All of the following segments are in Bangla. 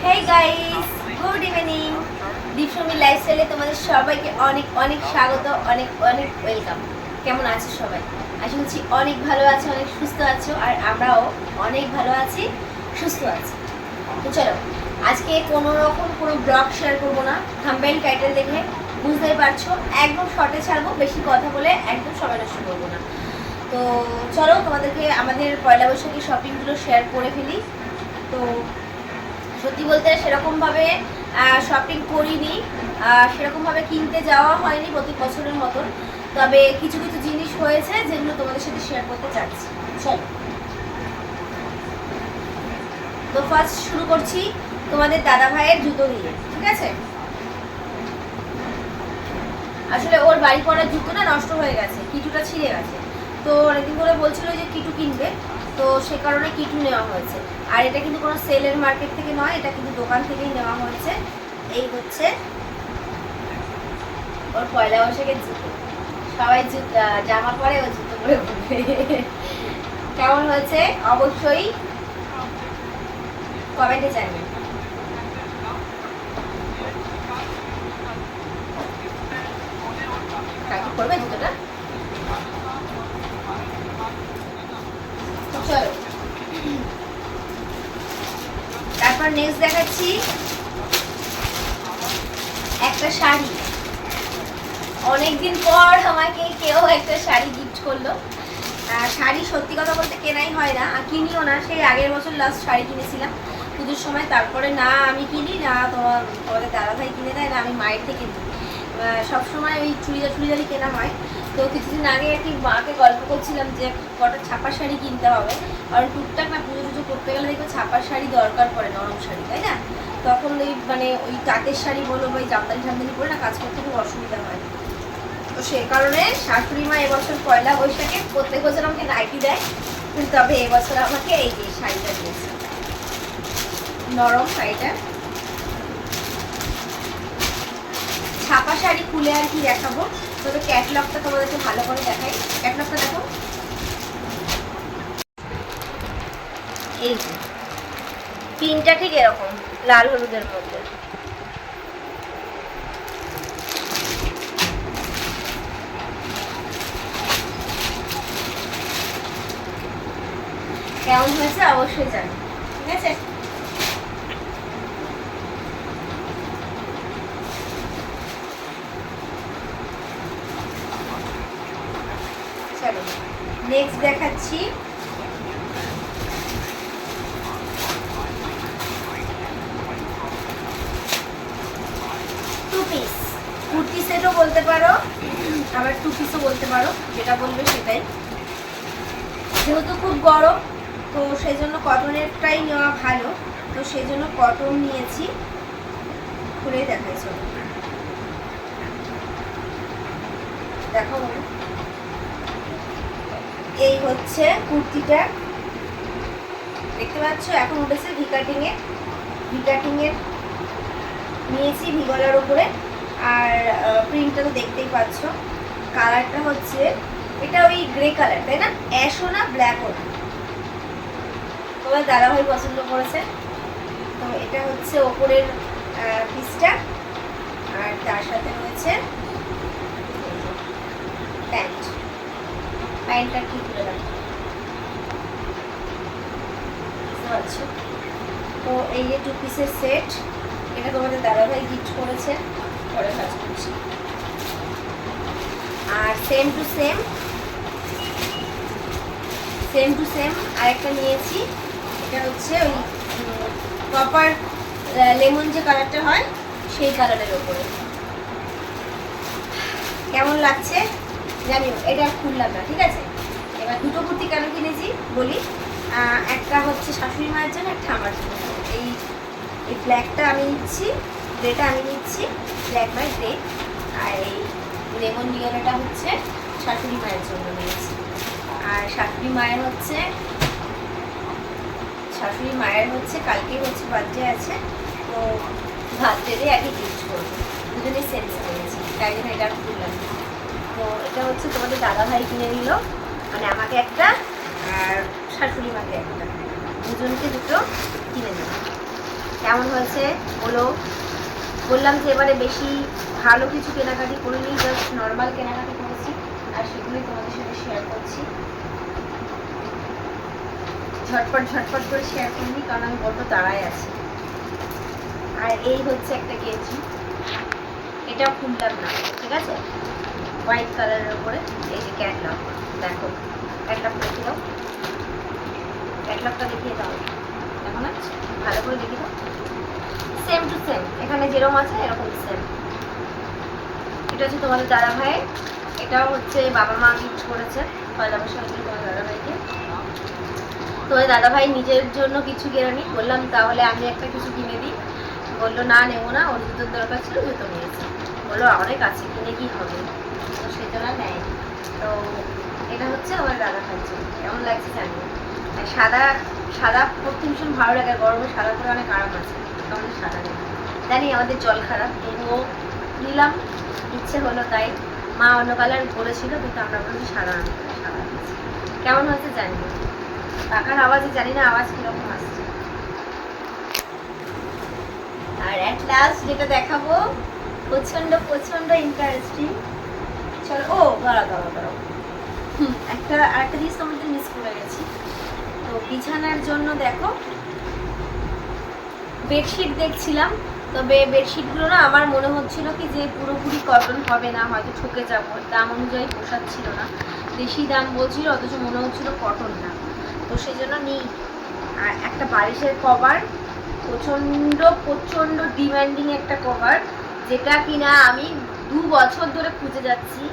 হেই গাইস, গুড ইভিনিং। দীপসঙ্গী লাইফস্টাইলে তোমাদের সবাইকে অনেক অনেক স্বাগত, অনেক অনেক ওয়েলকাম। কেমন আছো সবাই? আশা করছি অনেক ভালো আছো, অনেক সুস্থ আছো, আর আমরাও অনেক ভালো আছি, সুস্থ আছি। তো চলো, আজকে কোনো রকম কোনো ব্লগ শেয়ার করবো না। থাম্বনেল টাইটেল দেখে বুঝতেই পারছো, একদম শর্টে ছাড়বো, বেশি কথা বলে একদম সময় নষ্ট করবো না। তো চলো, তোমাদেরকে আমাদের পয়লা বৈশাখী শপিংগুলো শেয়ার করে ফেলি। তো সত্যি বলতে সেরকমভাবে শপিং করিনি, সেরকমভাবে কিনতে যাওয়া হয়নি প্রতি বছরের মতন। তবে কিছু কিছু জিনিস হয়েছে যেগুলো তোমাদের সাথে শেয়ার করতে চাচ্ছি। চলো, তো ফার্স্ট শুরু করছি তোমাদের দাদা ভাইয়ের জুতো দিয়ে। ঠিক আছে, আসলে ওর বাড়ি পড়ার জুতোটা নষ্ট হয়ে গেছে, কিটুটা ছিঁড়ে গেছে। তো অনেকদিন ধরে বলছিল যে কিটু কিনবে, তো সে কারণে কিটু নেওয়া হয়েছে। আর এটা কিন্তু কোনো সেলের মার্কেট থেকে নয়, এটা কিন্তু দোকান থেকেই নেওয়া হয়েছে। এই হচ্ছে ওর পয়লা বৈশাখের জুতো। সবাই জামা পরে ও জুতো পরে ঘুরবে। কেমন হয়েছে অবশ্যই কমেন্টে জানাবেন। কাকে করবে জুতোটা? চলো, তারপর নেক্সট দেখাচ্ছি একটা শাড়ি। অনেকদিন পর আমাকে কেউ একটা শাড়ি গিফট করলো। শাড়ি সত্যি কথা বলতে কেনাই হয় না, আর কিনিও না। সেই আগের বছর লাস্ট শাড়ি কিনেছিলাম পুজোর সময়, তারপরে না আমি কিনি, না তোমাদের দাদাভাই কিনে দেয়, না আমি মায়ের থেকে নিই। সবসময় ওই চুড়িদারই কেনা হয়। তো কিছুদিন আগে আর কি মাকে গল্প করছিলাম যে কটা ছাপা শাড়ি কিনতে হবে, কারণ টুকটাক না পুজো টুজো করতে গেলে দেখবে ছাপা শাড়ি দরকার পড়ে, নরম শাড়ি, তাই না? তখন ওই ওই তাঁতের শাড়ি বলো বা ওই জামদানি পরে না কাজ করতে খুব অসুবিধা হয়। তো সেই কারণে শাশুড়ি মা এবছর পয়লা বৈশাখে প্রত্যেক বছর আমাকে নাইটি দেয়, তবে এবছর আমাকে এই যে শাড়িটা দিয়েছে, নরম শাড়িটা। ছাপা শাড়ি খুলে আর কি দেখাবো, তবে ক্যাটলগটা তোমাদেরকে ভালো করে দেখাই। ক্যাটলগটা দেখো, এই যে পিনটা ঠিক এরকম লাল হলুদের মধ্যে। কেমন হয়েছে অবশ্যই জানি, ঠিক আছে? চলো নেক্সট দেখাচ্ছি টু পিস কুর্তি সেটও বলতে পারো, আবার টু পিসও বলতে পারো, যেটা বলবে সেটাই। যেহেতু খুব গরম, তো সেই জন্য কটনেরটাই নেওয়া ভালো, তো সেই জন্য কটন নিয়েছি। খুলেই দেখাই, চলো দেখো। এই হচ্ছে কুর্তিটা, দেখতে পাচ্ছ এখন উঠেছে ভিকাটিংয়ের নিয়েছি ভিগলার উপরে। আর প্রিন্টটা তো দেখতেই পাচ্ছ। কালারটা হচ্ছে এটা ওই গ্রে কালার, তাই না? অ্যাশও না, ব্ল্যাকও না। তোমার দাদাভাই পছন্দ করেছে। তো এটা হচ্ছে ওপরের পিসটা, আর তার সাথে রয়েছে প্যান্টটা কি খুলে রাখো, বুঝতে পারছো? তো এই যে টু পিসের সেট, এটা তোমাদের দাদাভাই গিফট করেছে, পরে কাজ করছি। আর সেম টু সেম আরেকটা নিয়েছি। এটা হচ্ছে ওই প্রপার লেমন যে কালারটা হয় সেই কালারের ওপরে। কেমন লাগছে জানিও। এটা খুললাম না, ঠিক আছে? এবার দুটো কুর্তি কেন কিনেছি বলি। একটা হচ্ছে শাশুড়ি মায়ের জন্য, একটা আমার জন্য। এই ব্ল্যাকটা আমি নিচ্ছি, গ্রেটা আমি নিচ্ছি, ব্ল্যাক বাই গ্রে। আর এই লেমন ইয়েলোটা হচ্ছে শাশুড়ি মায়ের জন্য নিয়েছি। আর শাশুড়ি মায়ের হচ্ছে কালকে হচ্ছে বার্থডে আছে, তো বার্থডে আগে গিফট করবো, দুজনেই সেন্স করেছি, তাই জন্য এটা খুললাম। তো এটা হচ্ছে তোমাদের দাদাভাই কিনে নিল, মানে আমাকে একটা আর শাশুড়ি মাকে একটা, দুজনকে দুটো কিনে নিল। কেমন হয়েছে বলো। বললাম যে এবারে বেশি ভালো কিছু কেনাকাটি করিনি, জাস্ট নর্মাল কেনাকাটি করেছি আর সেগুলোই তোমাদের সাথে শেয়ার করছি। ঝটপট ঝটপট করে শেয়ার করিনি কারণ আমি বড্ড তাড়ায় আছি। আর এই হচ্ছে একটা গেঞ্জি, এটাও খুললাম না, ঠিক আছে, হোয়াইট কালারের উপরে এই যে ক্যাটলগ, দেখো ক্যাটলগটা দেখিয়ে দাও, ক্যাটলগটা দেখিয়ে দাও, দেখো না ভালো করে দেখিয়ে দাও, সেম টু সেম এখানে যেরকম আছে এরকম সেম। এটা হচ্ছে তোমাদের দাদা ভাই, এটাও হচ্ছে বাবা মা গিফট করেছে পয়লা বৈশাখ দিয়ে তোমার দাদা ভাইকে। তোমার দাদা ভাই নিজের জন্য কিছু কেনেনি, বললাম তাহলে আমি একটা কিছু কিনে দিই, বললো না নেবো না, ওর জুতোর দরকার ছিল জুতো নিয়েছি, বললো অনেক আছে কিনে কি হবে, তো সেই জন্য নেয়। তো এটা হচ্ছে আমার দাদা ভাইয়ের জন্য, কেমন লাগছে জানি। আর সাদা সাদা পরতে ভীষণ ভালো লাগে, গরমে সাদা পরে অনেক আরাম আছে, আমাদের সাদা নেই জানি, আমাদের জল খারাপ, তবুও নিলাম, ইচ্ছে হলো তাই। মা অন্য কালার বলেছিল কিন্তু আমরা বলছি সাদা আনতে, সাদা নিয়েছি। কেমন হয়েছে জানি না, পাখার আওয়াজে জানি না আওয়াজ কিরকম আসছে। আর অ্যাট লাস্ট যেটা দেখাবো প্রচন্ড প্রচন্ড ইন্টারেস্টিং, চলো ও দাঁড়াও আরেকটা জিনিস তোমাদের মিস করে গেছি। তো বিছানার জন্য দেখো বেডশিট দেখছিলাম, তবে বেডশিটগুলো না আমার মনে হচ্ছিল কি যে পুরোপুরি কটন হবে না, হয়তো ঠকে যাবো, দাম অনুযায়ী পোষাচ্ছিল না, বেশি দাম বলছিল অথচ মনে হচ্ছিল কটন না, তো সেই জন্য নিই। আর একটা বালিশের কভার, প্রচণ্ড প্রচণ্ড ডিমান্ডিং একটা কভার, যেটা কিনা আমি 2 বছর ধরে খুঁজে যাচ্ছি,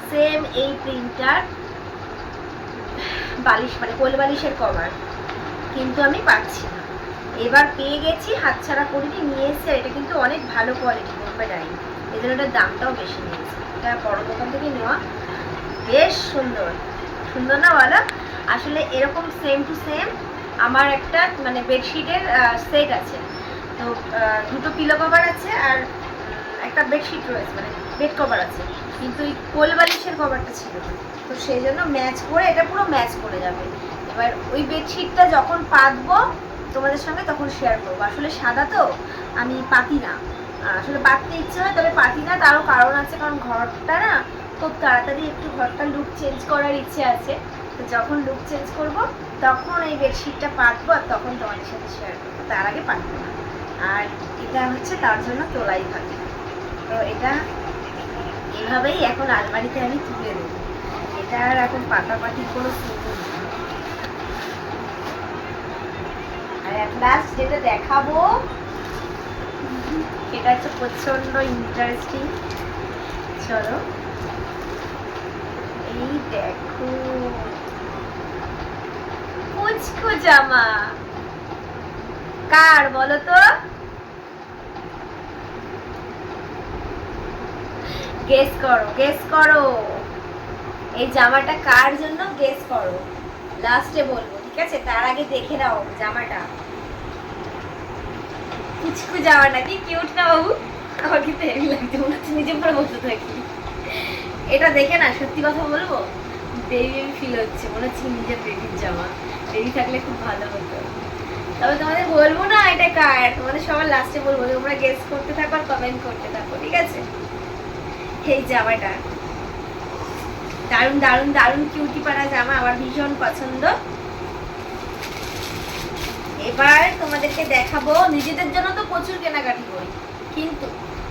সেম এই প্রিন্টার বালিশ, মানে কোল বালিশের কভার, কিন্তু আমি পাচ্ছি না। এবার পেয়ে গেছি, হাতছাড়া করিনি, নিয়ে এসে। এটা কিন্তু অনেক ভালো কোয়ালিটি, বোম্বে ডাইং, এই জন্য এটার দামটাও বেশি নিয়েছে। এটা বড় দোকান থেকে নেওয়া, বেশ সুন্দর সুন্দর না বলো। আসলে এরকম সেম টু সেম আমার একটা মানে বেডশিটের সেট আছে, তো 2টো পিলো কভার আছে আর একটা বেডশিট রয়েছে, মানে বেড কভার আছে, কিন্তু ওই কোল বালিশের কভারটা ছিল না, তো সেই জন্য ম্যাচ করে এটা পুরো ম্যাচ করে যাবে। এবার ওই বেডশিটটা যখন পাতবো তোমাদের সঙ্গে তখন শেয়ার করবো। আসলে সাদা তো আমি পাতি না, আসলে পাততে ইচ্ছে হয় তবে পাতি না, তারও কারণ আছে, কারণ ঘরটা না খুব তাড়াতাড়ি একটু ঘরটা লুক চেঞ্জ করার ইচ্ছে আছে, তো যখন লুক চেঞ্জ করব তখন এই বেডশিটটা পাতবো আর তখন তোমাদের সাথে শেয়ার করবো, তার আগে পাতবো না। আর এটা হচ্ছে তার জন্য তোলাই থাকে, তো এটা এভাবেই এখন আলমারিতে আমি তুলে দেবো, এটা আর এখন পাতাপাতির কোনো সুযোগ নেই। আর অ্যাট লাস্ট যেটা দেখাবো এটা হচ্ছে প্রচন্ড ইন্টারেস্টিং, চলো এই দেখো কুচকু জামা, কার বলো তো, গেস করো গেস করো, এই জামাটা কার জন্য গেস করো, লাস্টে বলবো, ঠিক আছে, তার আগে দেখে নাও জামাটা। কুচকু জামা নাকি, কিউট না বাবু, আমার কিন্তু হেভি লাগছে, মনে হচ্ছে নিজে পরে বসে থাকি। এটা দেখে না সত্যি কথা বলবো বেবি ফিল হচ্ছে, মনে হচ্ছে নিজের বেবির জামা, বেবি থাকলে খুব ভালো হতো। তবে তোমাদের বলবো না এটা কার, তোমাদের সবার লাস্টে বলবো, তোমরা গেস করতে থাকো আর কমেন্ট করতে থাকো, ঠিক আছে। এই জামাটা দারুণ দারুণ দারুণ কিউটি পাড়া জামা, আমার ভীষণ পছন্দ। এবার তোমাদেরকে দেখাবো, নিজেদের জন্য তো প্রচুর কেনাকাটি করি, কিন্তু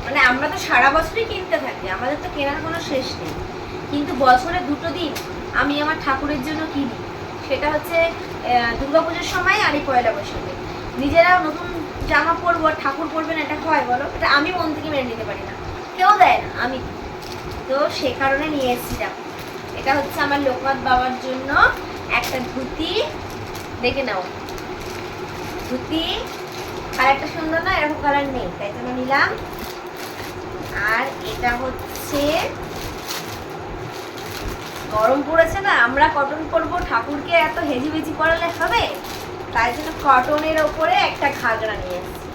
মানে আমরা তো সারা বছরই কিনতে থাকি, আমাদের তো কেনার কোনো শেষ নেই, কিন্তু বছরে 2টো দিন আমি আমার ঠাকুরের জন্য কিনি, সেটা হচ্ছে দুর্গাপুজোর সময় আর এই পয়লা বৈশাখে। নিজেরাও নতুন জামা পরবো আর ঠাকুর পরবেন, এটা হয় বলো, এটা আমি মন থেকে মেনে নিতে পারি না, কেউ দেয় না, আমি তো সে কারণে নিয়ে এসেছিলাম। এটা হচ্ছে আমার লোকনাথ বাবার জন্য একটা ধুতি, দেখে নাও ধুতি, কালারটা সুন্দর না, এরকম কালার নেই তাই জন্য নিলাম। আর এটা হচ্ছে গরম পড়েছে না, আমরা কটন পরবো, ঠাকুরকে এত হেজি বেজি পরালে হবে, তাই জন্য কটনের ওপরে একটা ঘাগরা নিয়ে এসেছি।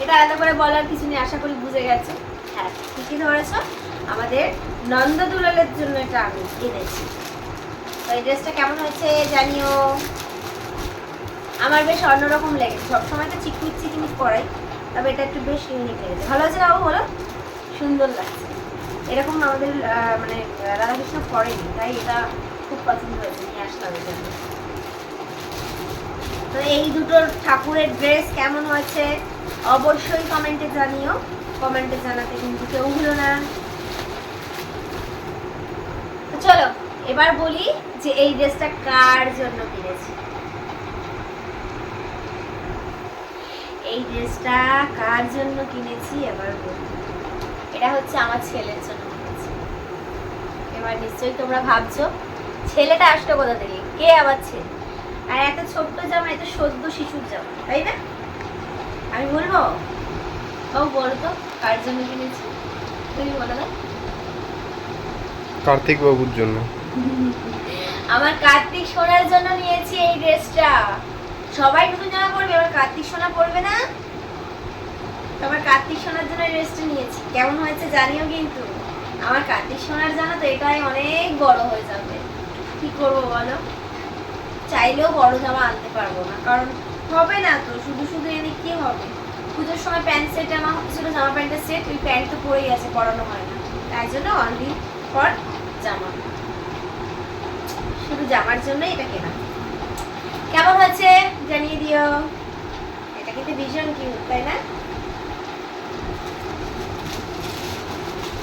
এটা আলাদা করে বলার কিছু নেই, আশা করি বুঝে গেছো। হ্যাঁ ঠিকই ধরেছ, আমাদের নন্দদুলালের জন্য এটা আমি এনেছি। তো এই ড্রেসটা কেমন হয়েছে জানিও, আমার বেশ অন্যরকম লেগেছে, সবসময় তো চিকমিক পরাই, তবে এটা একটু বেশ ইউনিক লেগেছে। ভালো আছে না বাবু, বলো? সুন্দর লাগছে। এরকম আমাদের মানে রাধাকৃষ্ণ পরেনি, তাই এটা খুব পছন্দ হয়েছে, নিয়ে আসলাম এই জন্য। তো এই দুটো ঠাকুরের ড্রেস কেমন হয়েছে অবশ্যই কমেন্টে জানিও। কমেন্টে জানাতে কিন্তু কেউ ভুলো না। তো চলো এবার বলি যে এই ড্রেসটা কার জন্য কিনেছি। এই ড্রেসটা কার জন্য কিনেছি এবার বলি। এটা হচ্ছে আমার ছেলের জন্য কিনেছি। এবার নিশ্চয়ই তোমরা ভাবছো ছেলেটা আসলো কোথা থেকে, কে আবার ছেলে? আর এত ছোট্ট জামা, এত সদ্য শিশুর জামা, তাই না? আমি বলবো ও বলতো কার জন্য কিনেছি, তুমি বলো না। কার্তিক বাবুর জন্য। আমার কার্তিক সোনার জন্য নিয়েছি এই ড্রেসটা। সবাই নতুন জামা পরবে, আমার কার্তিক সোনা পরবে না? তোমার কার্তিক সোনার জন্য এই ড্রেসটা নিয়েছি। কেমন হয়েছে জানিও কিন্তু। আমার কার্তিক সোনার জানো তো এটাই অনেক বড় হয়ে যাবে, কি করবো বলো? চাইলেও বড় জামা আনতে পারবো না, কারণ হবে না তো, শুধু শুধু এনে কি হবে। পুজোর সময় প্যান্ট সেট আনা হচ্ছিল, জামা প্যান্টের সেট, ওই প্যান্ট তো পরেই আছে, পরানো হয় না, তাই জন্য অনলি ফর জামা, শুধু জামার জন্য এটা কেনা। কেমন হয়েছে জানিয়ে দিও। এটা কিন্তু ভীষণ কিউট, তাই না?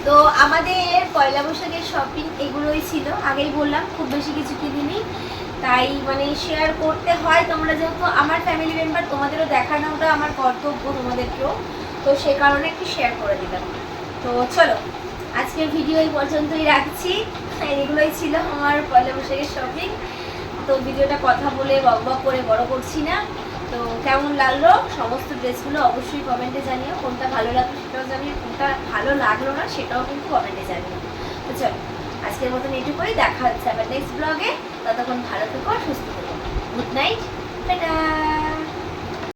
তো আমাদের পয়লা বৈশাখের শপিং এগুলোই ছিল, আগেই বললাম খুব বেশি কিছু কিনিনি, তাই মানে শেয়ার করতে হয়। তোমরা যেহেতু আমার ফ্যামিলি মেম্বার, তোমাদেরও দেখানোটা আমার কর্তব্য, তোমাদেরকেও, তো সে কারণে একটু শেয়ার করে দিলাম। তো চলো আজকের ভিডিও এই পর্যন্তই রাখছি। এগুলোই ছিল আমার পয়লা বৈশাখের শপিং। তো ভিডিওটা কথা বলে বক বক করে বড় করছি না। তো কেমন লাগলো সমস্ত ড্রেসগুলো অবশ্যই কমেন্টে জানিও। কোনটা ভালো লাগলো সেটাও জানিও, কোনটা ভালো লাগলো না সেটাও কিন্তু কমেন্টে জানিও। তো চলো আজকের মতন এটুকুই, দেখা হচ্ছে আবার নেক্সট ব্লগে। ততক্ষণ ভালো থেকো, সুস্থ থেকো। Good night, tata.